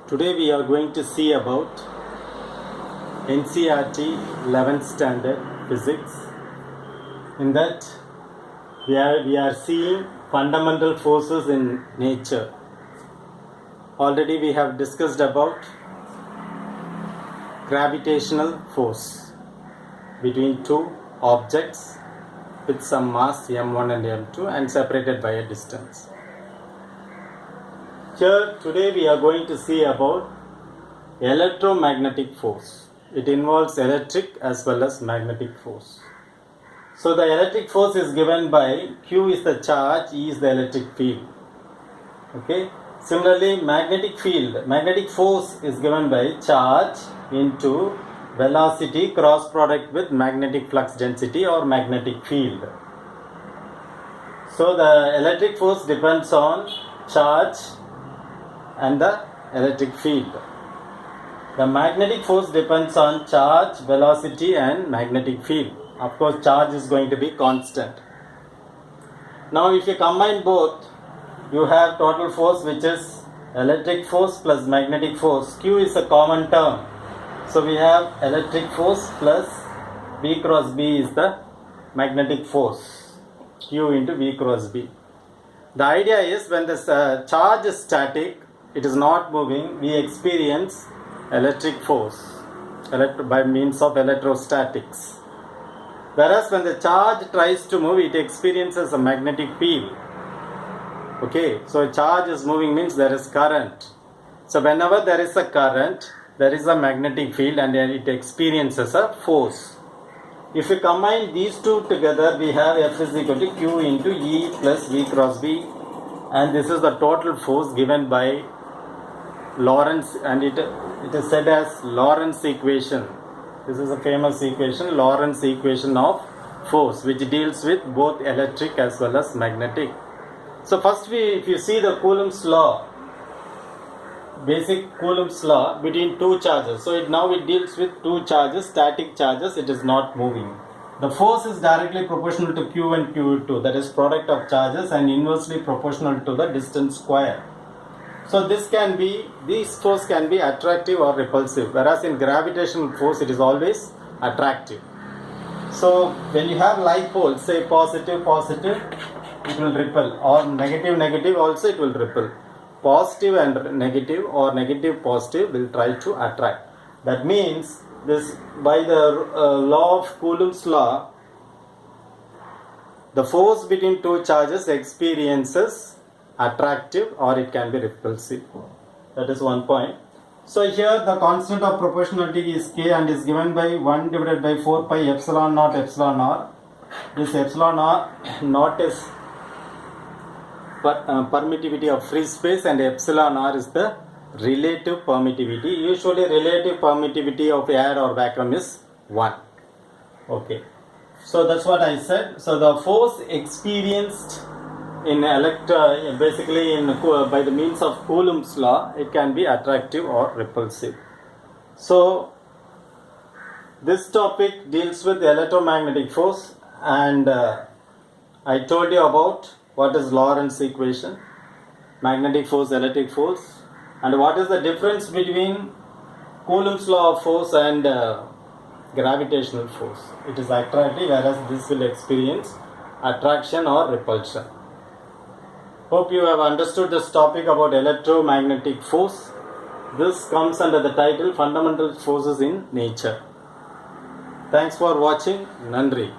Today we are going to see about NCERT 11th standard physics. In that we are seeing fundamental forces in nature. Already we have discussed about gravitational force between two objects with some mass m1 and m2 and separated by a distance. Here today we are going to see about electromagnetic force. It involves electric as well as magnetic force. So the electric force is given by Q is the charge, E is the electric field. Okay. Similarly, magnetic force is given by charge into velocity cross product with magnetic flux density or magnetic field. So the electric force depends on charge and the electric field. The magnetic force depends on charge, velocity and magnetic field. Of course, charge is going to be constant. Now if you combine both, you have total force which is electric force plus magnetic force. Q is a common term. So we have electric force plus V cross B is the magnetic force. Q into V cross B. The idea is when the charge is static, it is not moving, we experience electric force by means of electrostatics. Whereas when the charge tries to move, it experiences a magnetic field. Okay, so charge is moving means there is current. So whenever there is a current, there is a magnetic field and it experiences a force. If you combine these two together, we have F is equal to Q into E plus V cross B, and this is the total force given by Lorentz, and it is said as Lorentz equation. This is a famous equation, Lorentz equation of force, which deals with both electric as well as magnetic. So first if you see the Coulomb's law, basic Coulomb's law between two charges. So now it deals with two charges, static charges, it is not moving. The force is directly proportional to Q and Q2, that is product of charges, and inversely proportional to the distance square. So this force can be attractive or repulsive, whereas in gravitational force it is always attractive. So when you have like poles, say positive, it will repel, or negative, also it will repel. Positive and negative or negative positive will try to attract. That means this by the law of Coulomb's law, the force between two charges experiences attractive or it can be repulsive. That is one point. So here the constant of proportionality is K and is given by 1 divided by 4 pi epsilon naught epsilon r. This epsilon naught is permittivity of free space and epsilon r is the relative permittivity. Usually relative permittivity of air or vacuum is 1. Okay. So that's what I said. So the force experienced in basically by the means of Coulomb's law, it can be attractive or repulsive. So this topic deals with electromagnetic force, and I told you about what is Lorentz equation, magnetic force, electric force, and what is the difference between Coulomb's law of force and gravitational force. It is attractive, whereas this will experience attraction or repulsion. Hope you have understood this topic about electromagnetic force. This comes under the title Fundamental Forces in Nature. Thanks for watching. Nandri.